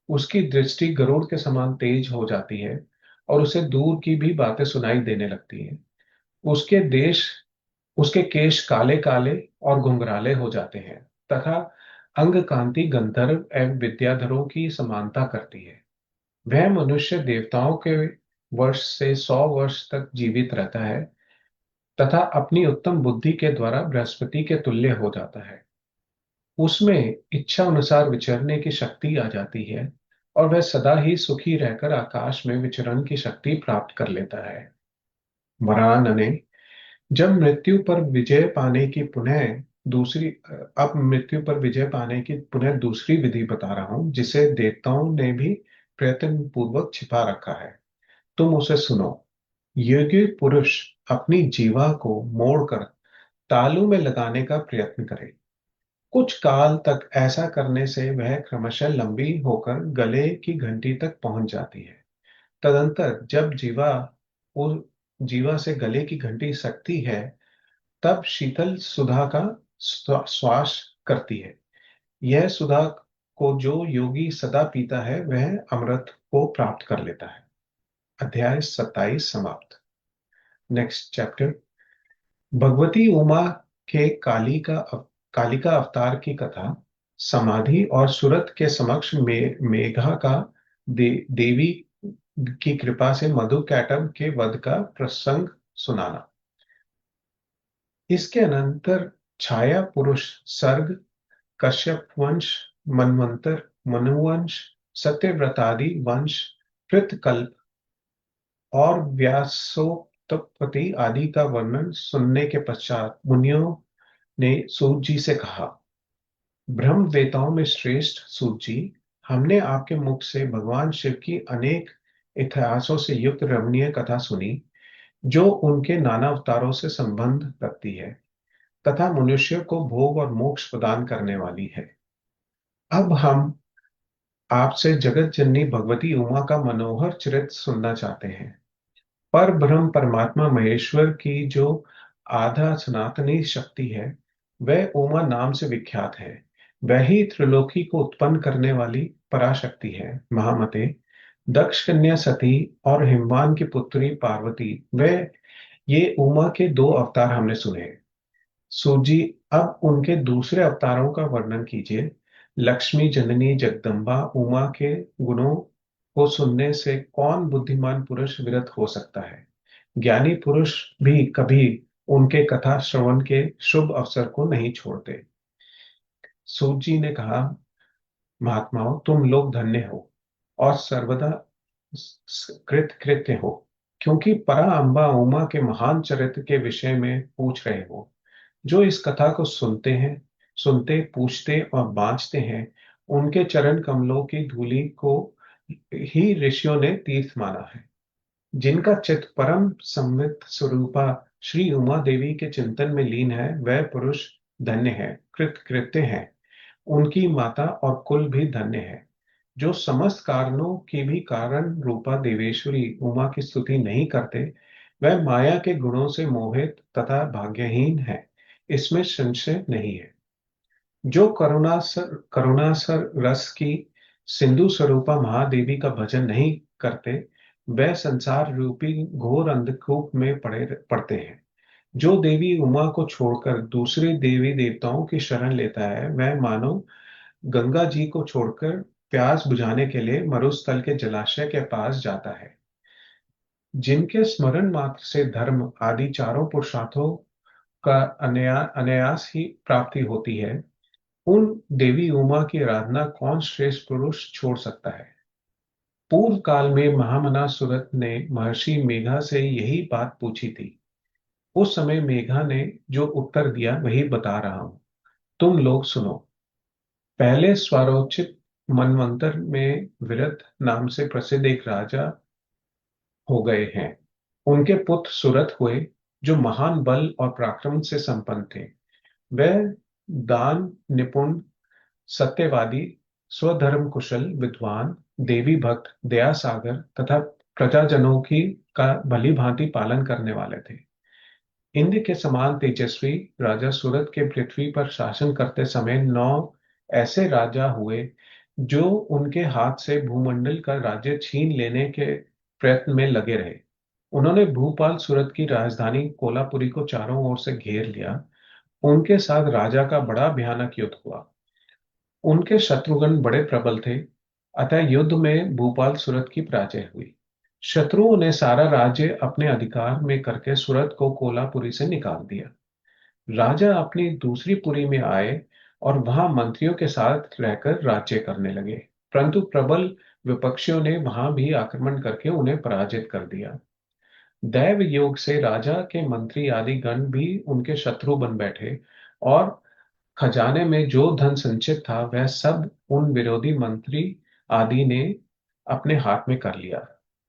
उसकी दृष्टि गरुड़ के समान तेज हो जाती है और उसे दूर की भी बातें सुनाई देने लगती हैं। उसके केश काले काले और घुंघराले हो जाते हैं तथा अंग कांति गंधर्व एवं विद्याधरों की समानता करती है। वह मनुष्य देवताओं के वर्ष से 100 वर्ष तक जीवित रहता है तथा अपनी उत्तम बुद्धि के द्वारा बृहस्पति के तुल्य हो जाता है। उसमें इच्छा अनुसार विचरने की शक्ति आ जाती है और वह सदा ही सुखी रहकर आकाश में विचरण की शक्ति प्राप्त कर लेता है। वरानने, जब मृत्यु पर विजय पाने की पुनः दूसरी विधि बता रहा हूं जिसे देवताओं ने भी प्रयत्न पूर्वक छिपा रखा है। तुम उसे सुनो। योगी पुरुष अपनी जीवा को मोड़कर तालू में लगाने का प्रयत्न करे। कुछ काल तक ऐसा करने से वह क्रमशः लंबी होकर गले की घंटी तक पहुंच जाती है। तदंतर जब जीवा से गले की घंटी सकती है, तब शीतल सुधा का श्वास करती है। यह सुधा को जो योगी सदा पीता है वह अमृत को प्राप्त कर लेता है। अध्याय 27 समाप्त। Next chapter. भगवती उमा के कालिका अवतार की कथा, समाधि और सूरत के समक्ष मेघा का देवी की कृपा से मधुकैटभ के वध का प्रसंग सुनाना। इसके अनंतर छाया पुरुष सर्ग, कश्यप वंश, मनवंतर, मनुवंश, सत्यव्रतादि वंश, कृतकल्प और व्यासोत्पत्ति आदि का वर्णन सुनने के पश्चात मुनियों ने सूत जी से कहा, ब्रह्म वेताओं में श्रेष्ठ सूत जी, हमने आपके मुख से भगवान शिव की अनेक इतिहासों से युक्त रमणीय कथा सुनी जो उनके नाना अवतारों से संबंध रखती है तथा मनुष्य को भोग और मोक्ष प्रदान करने वाली है। अब हम आपसे जगत जननी भगवती उमा का मनोहर चरित्र सुनना चाहते हैं। पर ब्रह्म परमात्मा महेश्वर की जो आधा सनातनी शक्ति है, वह उमा नाम से विख्यात है। वह ही त्रिलोकी को उत्पन्न करने वाली पराशक्ति है। महामते, दक्ष कन्या सती और हिमवान की पुत्री पार्वती, वह ये उमा के दो अवतार हमने सुने। सूजी, अब उनके दूसरे अवतारों का वर्णन कीजिए। लक्ष्मी जननी जगदम्बा उमा के गुणों को सुनने से कौन बुद्धिमान पुरुष विरत हो सकता है? ज्ञानी पुरुष भी कभी उनके कथा श्रवण के शुभ अवसर को नहीं छोड़ते। सूत जी ने कहा, महात्माओं, तुम लोग धन्य हो और सर्वदा कृतकृत्य हो, क्योंकि परा अम्बा उमा के महान चरित्र के विषय में पूछ रहे हो। जो इस कथा को सुनते, पूछते और बांचते हैं, उनके चरण कमलों की धूलि को ही ऋषियों ने तीर्थ माना है। जिनका चित्त परम संवित स्वरूपा श्री उमा देवी के चिंतन में लीन है, वह पुरुष धन्य है, कृतकृत्य है। उनकी माता और कुल भी धन्य है। जो समस्त कारणों की भी कारण रूपा देवेश्वरी उमा की स्तुति नहीं करते, वह माया के गुणों से मोहित तथा भाग्यहीन है, इसमें संशय नहीं है। जो करुणासर रस की सिंधु स्वरूपा महादेवी का भजन नहीं करते, वह संसार रूपी घोर अंधकूप में पड़ते हैं। जो देवी उमा को छोड़कर दूसरे देवी देवताओं की शरण लेता है, वह मानो गंगा जी को छोड़कर प्यास बुझाने के लिए मरुस्थल के जलाशय के पास जाता है। जिनके स्मरण मात्र से धर्म आदि चारों पुरुषार्थों का अनायास ही प्राप्ति होती है, उन देवी उमा की आराधना कौन श्रेष्ठ पुरुष छोड़ सकता है? पूर्व काल में महामना सुरत ने महर्षि मेघा से यही बात पूछी थी। उस समय मेघा ने जो उत्तर दिया वही बता रहा हूं, तुम लोग सुनो। पहले स्वरोचित मनवंतर में विरत नाम से प्रसिद्ध एक राजा हो गए हैं। उनके पुत्र सुरथ हुए, जो महान बल और पराक्रम से संपन्न थे। वह दान निपुण, सत्यवादी, स्वधर्म कुशल, विद्वान, देवी भक्त, दया सागर तथा प्रजाजनों की का भली भांति पालन करने वाले थे। इंद्र के समान तेजस्वी राजा सूरत के पृथ्वी पर शासन करते समय 9 ऐसे राजा हुए, जो उनके हाथ से भूमंडल का राज्य छीन लेने के प्रयत्न में लगे रहे। उन्होंने भूपाल सूरत की राजधानी कोलापुरी को चारों ओर से घेर लिया। उनके साथ राजा का बड़ा भयानक युद्ध हुआ। उनके शत्रुगण बड़े प्रबल थे, अतः युद्ध में भूपाल सूरत की पराजय हुई। शत्रुओं ने सारा राज्य अपने अधिकार में करके सूरत को कोलापुरी से निकाल दिया। राजा अपनी दूसरी पुरी में आए और वहां मंत्रियों के साथ रहकर राज्य करने लगे, परंतु प्रबल विपक्षियों ने वहां भी आक्रमण करके उन्हें पराजित कर दिया। दैव योग से राजा के मंत्री आदि गण भी उनके शत्रु बन बैठे और खजाने में जो धन संचित था, वह सब उन विरोधी मंत्री आदि ने अपने हाथ में कर लिया।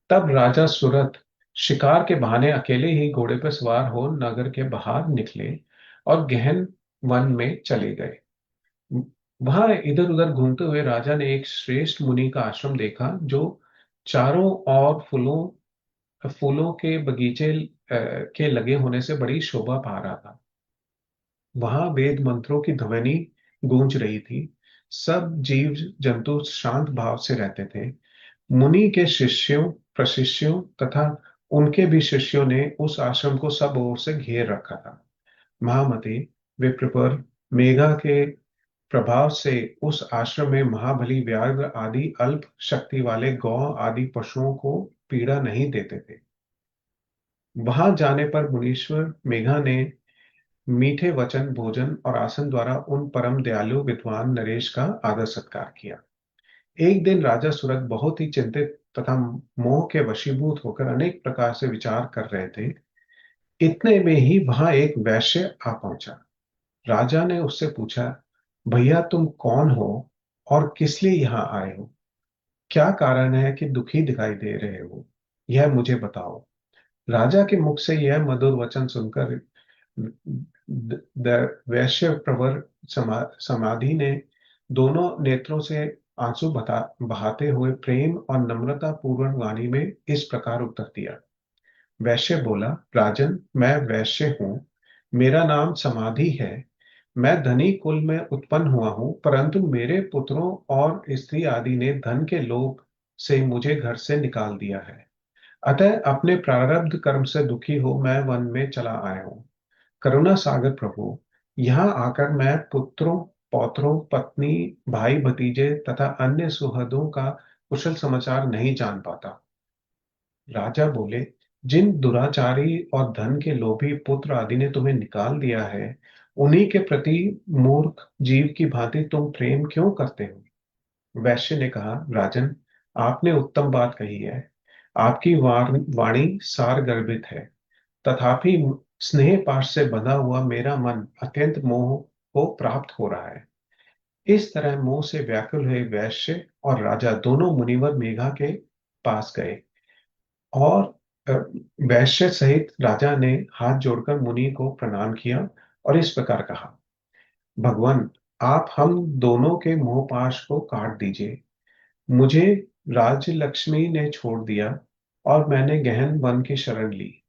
तब राजा सूरत शिकार के बहाने अकेले ही घोड़े पर सवार हो नगर के बाहर निकले और गहन वन में चले गए। वहां इधर उधर घूमते हुए राजा ने एक श्रेष्ठ मुनि का आश्रम देखा, जो चारों ओर फूलों के बगीचे के लगे होने से बड़ी शोभा पा रहा था। वहां वेद मंत्रों की ध्वनि गूंज रही थी। सब जीव जंतु शांत भाव से रहते थे। मुनि के शिष्यों, प्रशिष्यों तथा उनके भी शिष्यों ने उस आश्रम को सब ओर से घेर रखा था। महामते, विप्रवर, मेघा के प्रभाव से उस आश्रम में महाबली व्याघ्र आदि अल्प शक्ति वाले गौ आदि पशुओं को पीड़ा नहीं देते थे। वहां जाने पर मुनीश्वर मेघा ने मीठे वचन, भोजन और आसन द्वारा उन परम दयालु विद्वान नरेश का आदर सत्कार किया। एक दिन राजा सूरत बहुत ही चिंतित तथा मोह के वशीभूत होकर अनेक प्रकार से विचार कर रहे थे। इतने में ही वहां एक वैश्य आ पहुंचा। राजा ने उससे पूछा, भैया तुम कौन हो और किस लिए यहाँ आए हो? क्या कारण है कि दुखी दिखाई दे रहे हो? यह मुझे बताओ। राजा के मुख से यह मधुर वचन सुनकर वैश्य प्रवर समाधि ने दोनों नेत्रों से आंसू बहाते हुए प्रेम और नम्रता पूर्वक वाणी में इस प्रकार उत्तर दिया। वैश्य बोला, राजन, मैं वैश्य हूं, मेरा नाम समाधि है। मैं धनी कुल में उत्पन्न हुआ हूं, परंतु मेरे पुत्रों और स्त्री आदि ने धन के लोभ से मुझे घर से निकाल दिया है। अतः अपने प्रारब्ध कर्म से दुखी हो मैं वन में चला आया हूँ। करुणा सागर प्रभु, यहाँ आकर मैं पुत्रों, पौत्रों, पत्नी, भाई भतीजे तथा अन्य सुहृदों का कुशल समाचार नहीं जान पाता। राजा बोले, जिन दुराचारी और धन के लोभी पुत्र आदि ने तुम्हें निकाल दिया है, उन्हीं के प्रति मूर्ख जीव की भांति तुम प्रेम क्यों करते हो? वैश्य ने कहा, राजन, आपने उत्तम बात कही है। आपकी वाणी सार गर्भित है, तथापि स्नेह पाश से बंधा हुआ मेरा मन अत्यंत मोह को प्राप्त हो रहा है। इस तरह मोह से व्याकुल हुए वैश्य और राजा दोनों मुनिवर मेघा के पास गए, और अ, वैश्य सहित राजा ने हाथ जोड़कर मुनि को प्रणाम किया और इस प्रकार कहा, भगवान, आप हम दोनों के मोह पाश को काट दीजिए। मुझे राज्य लक्ष्मी ने छोड़ दिया और मैंने गहन वन की शरण ली,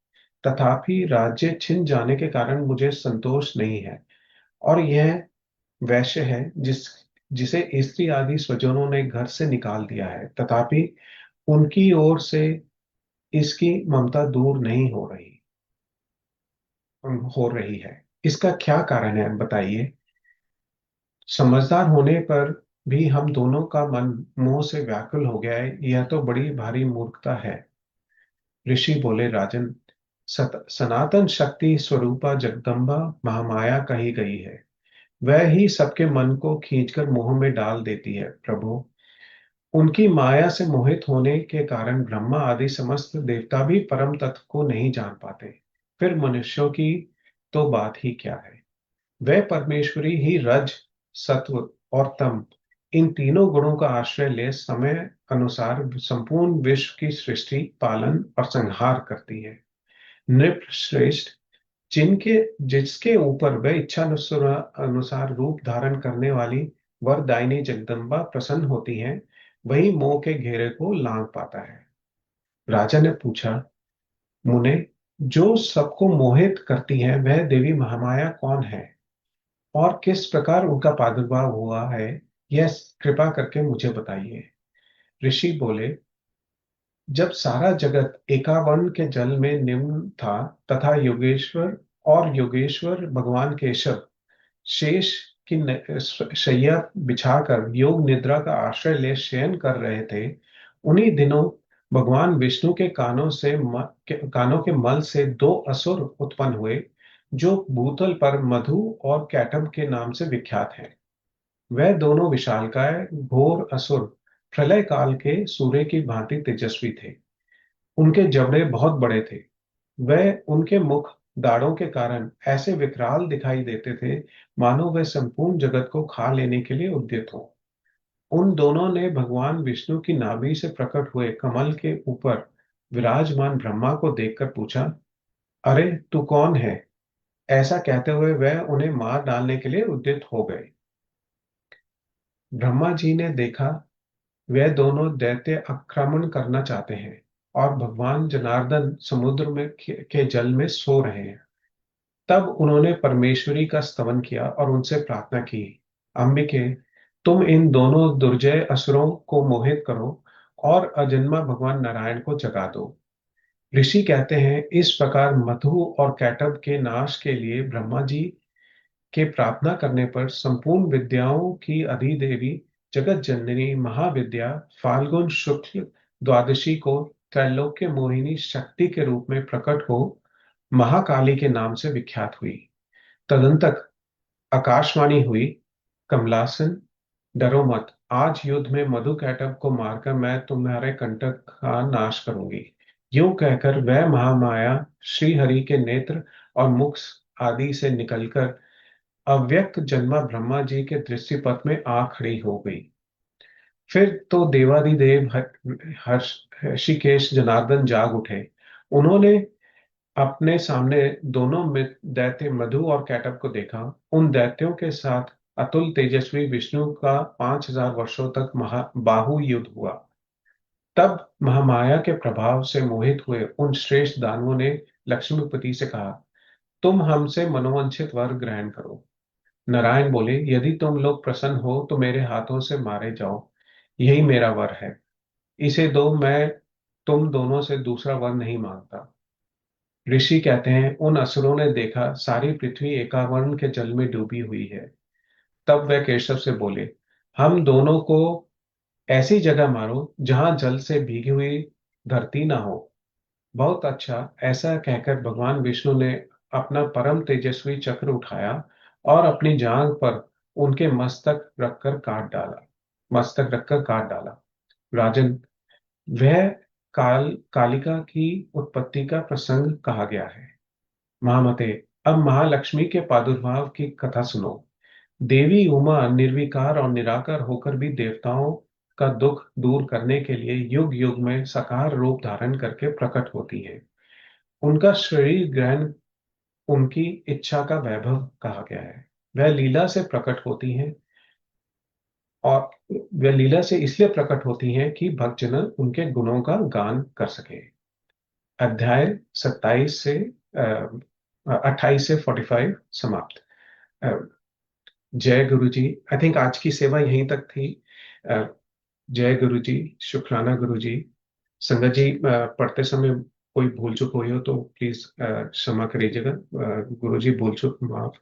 तथापि राज्य छिन जाने के कारण मुझे संतोष नहीं है। और यह वैश्य है जिसे स्त्री आदि स्वजनों ने घर से निकाल दिया है, तथापि उनकी ओर से इसकी ममता दूर नहीं हो रही है। इसका क्या कारण है, बताइए। समझदार होने पर भी हम दोनों का मन मोह से व्याकुल हो गया है, यह तो बड़ी भारी मूर्खता है। ऋषि बोले, राजन, सनातन शक्ति स्वरूपा जगदम्बा महामाया कही गई है। वह ही सबके मन को खींचकर मोह में डाल देती है। प्रभु, उनकी माया से मोहित होने के कारण ब्रह्मा आदि समस्त देवता भी परम तत्व को नहीं जान पाते, फिर मनुष्यों की तो बात ही क्या है। वह परमेश्वरी ही रज, सत्व और तम, इन तीनों गुणों का आश्रय ले समय अनुसार संपूर्ण विश्व की सृष्टि, पालन और संहार करती है। नृप श्रेष्ठ, जिसके ऊपर वह इच्छा अनुसार रूप धारण करने वाली वरदायिनी जगदम्बा प्रसन्न होती है, वही मोह के घेरे को लांघ पाता है। राजा ने पूछा, मुने, जो सबको मोहित करती है वह देवी महामाया कौन है और किस प्रकार उनका प्रादुर्भाव हुआ है, यह कृपा करके मुझे बताइए। ऋषि बोले, जब सारा जगत एकावर्ण के जल में निम्न था तथा योगेश्वर भगवान केशव शेष की शैया बिछाकर योग निद्रा का आश्रय ले शयन कर रहे थे, उन्हीं दिनों भगवान विष्णु के कानों के मल से दो असुर उत्पन्न हुए, जो भूतल पर मधु और कैटब के नाम से विख्यात हैं। वह दोनों विशालकाय घोर असुर प्रलय काल के सूर्य की भांति तेजस्वी थे। उनके जबड़े बहुत बड़े थे। वह उनके मुख दाढ़ों के कारण ऐसे विकराल दिखाई देते थे, मानो वह संपूर्ण जगत को खा लेने के लिए उद्यत हो। उन दोनों ने भगवान विष्णु की नाभि से प्रकट हुए कमल के ऊपर विराजमान ब्रह्मा को देखकर पूछा, अरे तू कौन है? ऐसा कहते हुए वह उन्हें मार डालने के लिए उद्यत हो गए। ब्रह्मा जी ने देखा वे दोनों दैत्य आक्रमण करना चाहते हैं और भगवान जनार्दन समुद्र में के जल में सो रहे हैं। तब उन्होंने परमेश्वरी का स्तवन किया और उनसे प्रार्थना की, अंबिके, तुम इन दोनों दुर्जय असुरों को मोहित करो और अजन्मा भगवान नारायण को जगा दो। ऋषि कहते हैं, इस प्रकार मधु और कैटब के नाश के लिए ब्रह्मा जी के प्रार्थना करने पर संपूर्ण विद्याओं की अधिदेवी जगत जननी महाविद्या फाल्गुन शुक्ल द्वादशी को त्रैलोक्य मोहिनी शक्ति के रूप में प्रकट हो महाकाली के नाम से विख्यात हुई। तदंतक आकाशवाणी हुई, कमलासन, डरो मत, आज युद्ध में मधु कैटब को मारकर मैं तुम्हारे कंटक का नाश करूंगी। यूं कहकर वह महामाया श्री हरि के नेत्र और मुख आदि से निकलकर अव्यक्त जन्मा ब्रह्मा जी के दृष्टिपथ में आ खड़ी हो गई। फिर तो देवादिदेव ऋषिकेश जनार्दन जाग उठे। उन्होंने अपने सामने दोनों दैत्य मधु और कैटब को देखा। उन दैत्यों के साथ अतुल तेजस्वी विष्णु का 5000 वर्षों तक बाहु युद्ध हुआ। तब महामाया के प्रभाव से मोहित हुए उन श्रेष्ठ दानवों ने लक्ष्मीपति से कहा, तुम हमसे मनोवांछित वर ग्रहण करो। नारायण बोले, यदि तुम लोग प्रसन्न हो तो मेरे हाथों से मारे जाओ, यही मेरा वर है। इसे दो, मैं तुम दोनों से दूसरा वर नहीं मांगता। ऋषि कहते हैं, उन असुरों ने देखा सारी पृथ्वी एकावर्ण के जल में डूबी हुई है। तब वे केशव से बोले, हम दोनों को ऐसी जगह मारो जहां जल से भीगी हुई धरती ना हो। बहुत अच्छा। ऐसा कहकर भगवान विष्णु ने अपना परम तेजस्वी चक्र उठाया और अपनी जांघ पर उनके मस्तक रखकर काट डाला। राजन, वह कालिका की उत्पत्ति का प्रसंग कहा गया है। महामते, अब महालक्ष्मी के प्रादुर्भाव की कथा सुनो। देवी उमा निर्विकार और निराकार होकर भी देवताओं का दुख दूर करने के लिए युग युग में साकार रूप धारण करके प्रकट होती है। उनका शरीर ग्रहण उनकी इच्छा का वैभव कहा गया है। वह लीला से प्रकट होती हैं, और वह लीला से इसलिए प्रकट होती हैं कि भक्तजन उनके गुणों का गान कर सके। अध्याय 27 से 28 से 45 समाप्त। अ, जय गुरु जी। आई थिंक आज की सेवा यहीं तक थी। अ, जय गुरु जी, शुक्राना गुरु जी। संगत जी, पढ़ते समय कोई भूल चूक हुई हो तो प्लीज क्षमा करिएगा। गुरु जी, भूल चूक माफ।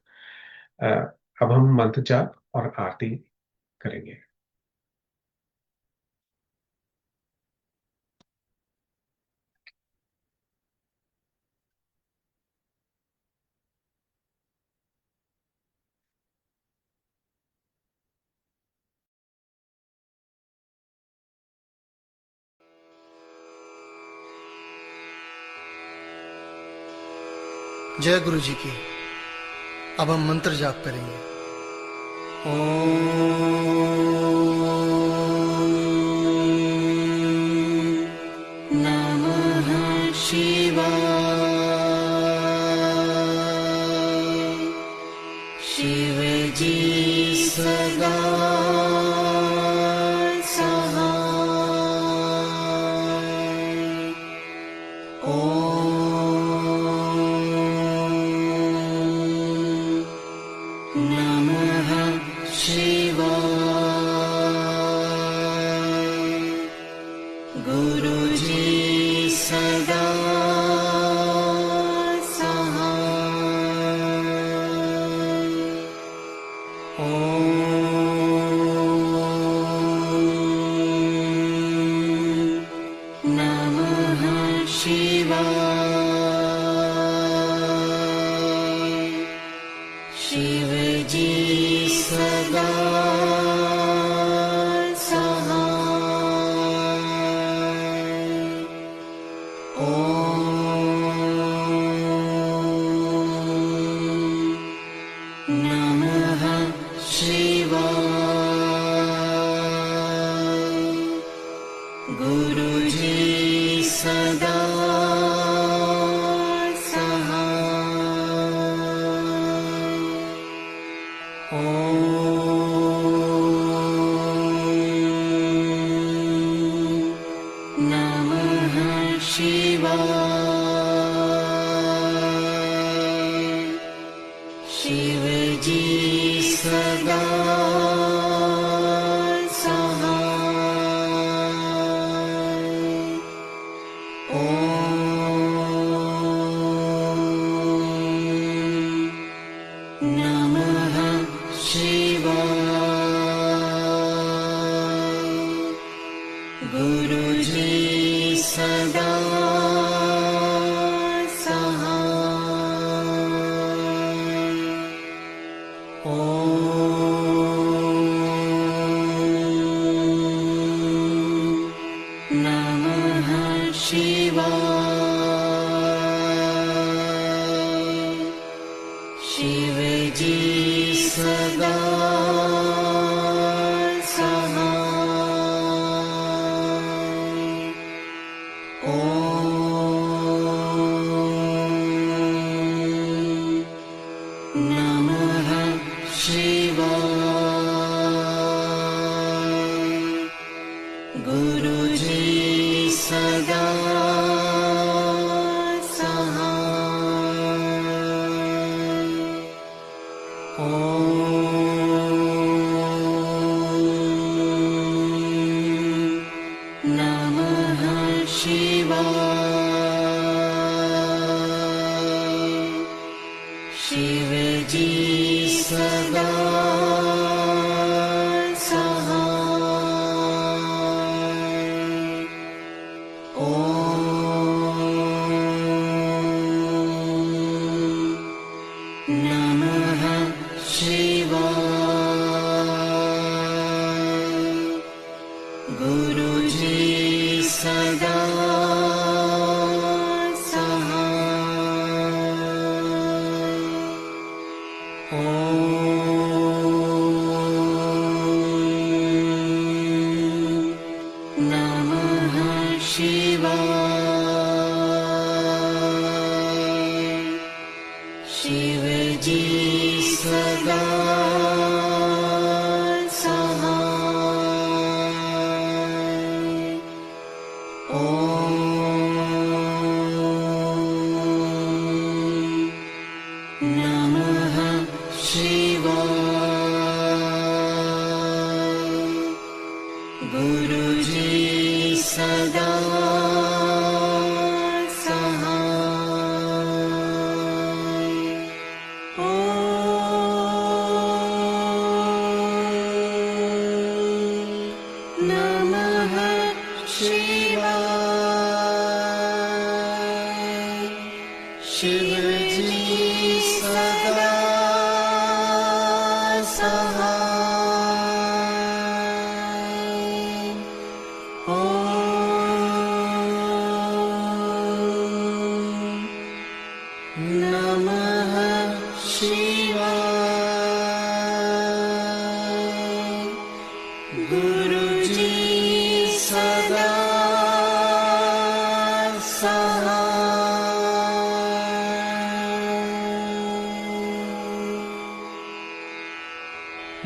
अ, अब हम मंत्र जाप और आरती करेंगे। जय गुरु जी की। अब हम मंत्र जाप करेंगे। ओम नमः शिवाय। शिव जी सदा सहाय। नमः शिवाय। गुरुजी सदा सहाय। ओम नमः शिवाय। शिव जी सदा सहाय। ओम नमः शिवाय। गुरुजी सदा सहाय। ओम नमः शिवाय। शिव जी सदा सहाय। ओम नमः शिवाय। गुरुजी सदा सहाय। ओम नमः शिवाय। शिव जी सदा सहाय। ओम नमः शिवाय। गुरुजी सदा सहाय। ओम सदा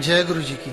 जय गुरु जी की।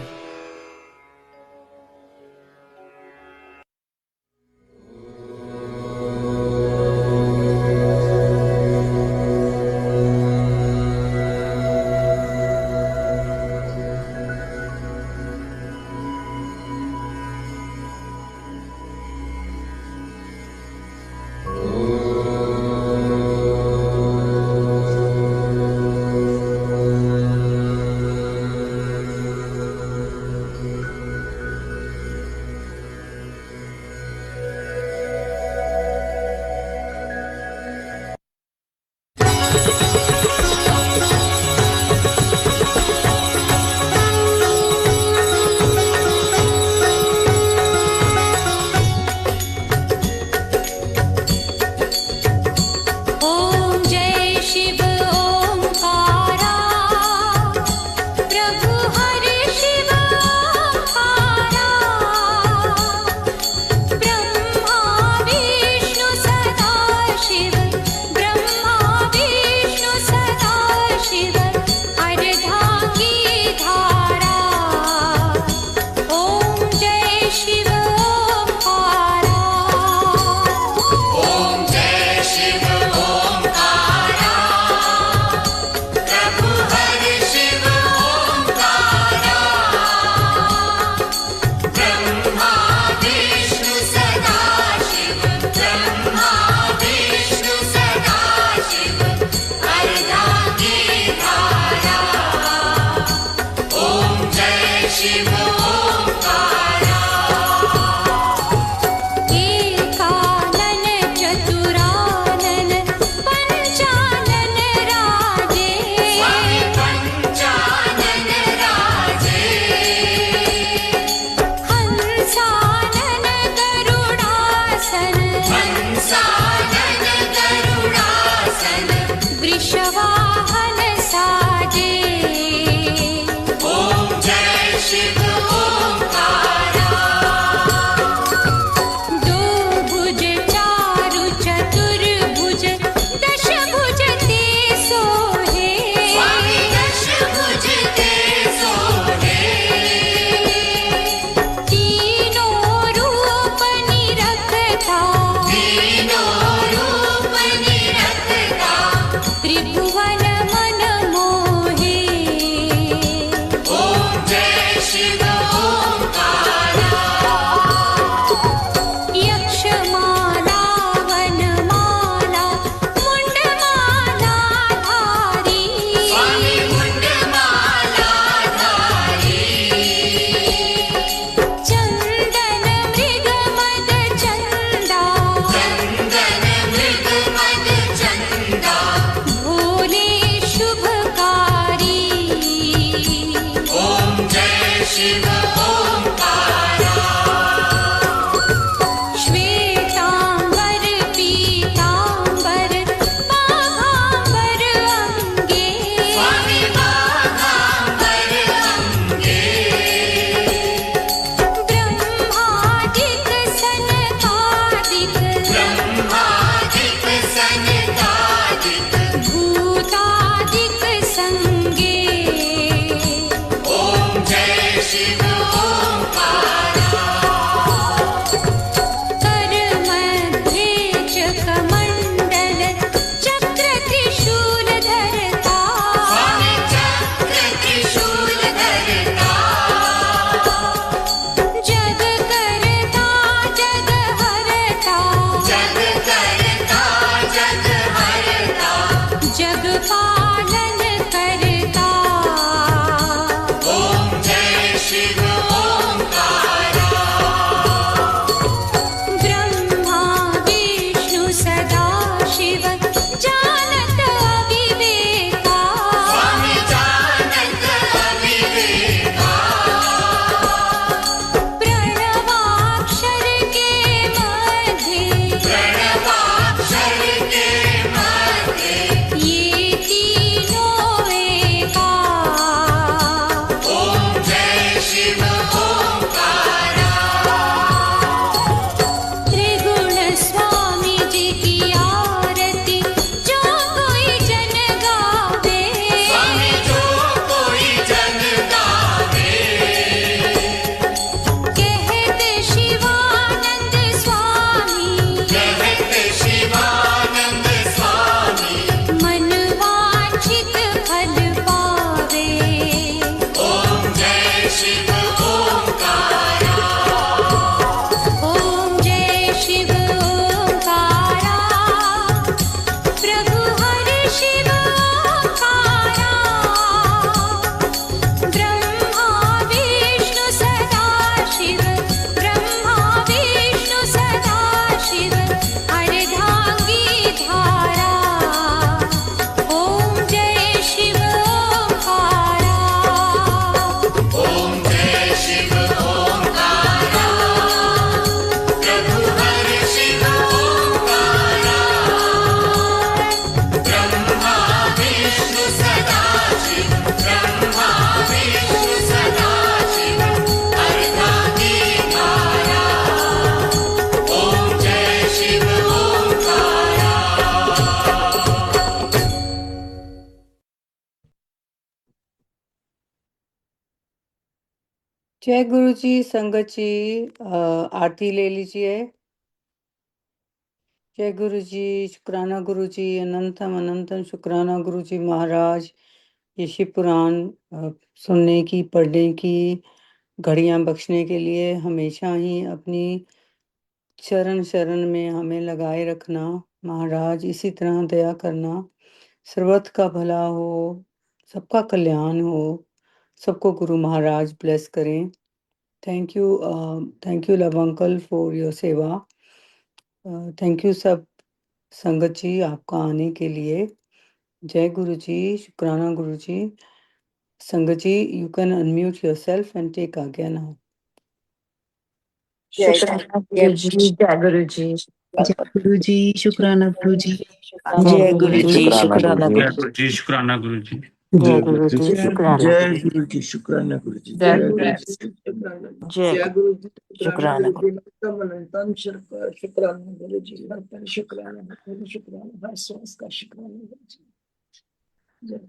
शिव शिव ओंकारा श्वेतांबर पीतांबर बाघांबर अंगे स्वामी बाघांबर अंगे ब्रह्मादिक सनकादिक भूतादिक संगे ओम जय शिव ओंकारा कर मध्ये चक्रमंडल चक्र त्रिशूल धरता स्वामी चक्र त्रिशूल धरता जग करता जग हरता जग करता जग हरता जग पालन करता ओम जय शिव ओंकारा ब्रह्मा विष्णु सदा शिव जानत अविवेका स्वामी जानत अविवेका प्रणवाक्षर के मध्य ये तीनों एका ओम जय शिव ओंकारा त्रिगुण स्वामी जी की आरती जो कोई जन गावे स्वामी जो कोई जन गावे कहते शिवानंद स्वामी मन वांछित फल पावे ओम जय शिव ओंकारा ओम जय शिव ओंकारा प्रभु हरि शिव ओंकारा ब्रह्मा विष्णु सदा शिव ब्रह्मा विष्णु सदा शिव अर्धांगी धारा ओम जय शिव ओंकारा ओम जय शिव ओंकारा प्रभु हरि शिव ओंकारा ब्रह्मा विष्णु सदा शिव ब्रह्मा विष्णु सदा शिव अर्धांगी धारा ओम जय शिव ओंकारा जय गुरु जी। संगत जी आरती ले लीजिए। जय गुरु जी, शुक्राना गुरु जी, अनंतम अनंतम शुक्राना गुरु जी महाराज। ये शिव पुराण सुनने की, पढ़ने की, घड़ियां बख्शने के लिए हमेशा ही अपनी चरण शरण में हमें लगाए रखना महाराज। इसी तरह दया करना, सर्वत्र का भला हो, सबका कल्याण हो, सबको गुरु महाराज ब्लेस करें। Thank you love uncle for your seva. Thank you सब संगत जी आपका आने के लिए। जय गुरु जी, शुक्राना Guru ji. Sangat ji, you can unmute yourself and take aagya now. शुक्राना गुरु जी, जय गुरु जी, जय गुरु जी, शुक्राना गुरु जी। जय गुरु जी, शुक्राना जय गुरु गुरु जी, शुक्राना गुरु जी। जय गुरु जी, शुक्राना जय गुरु जी, शुक्राना गुरु जी। जय जय गुरु गुरु जी, जी, जय गुरु जी, शुक्राना गुरु शुक्राना गुरु जी, शुक्राना शुक्राना शुक्राना शुक्राना।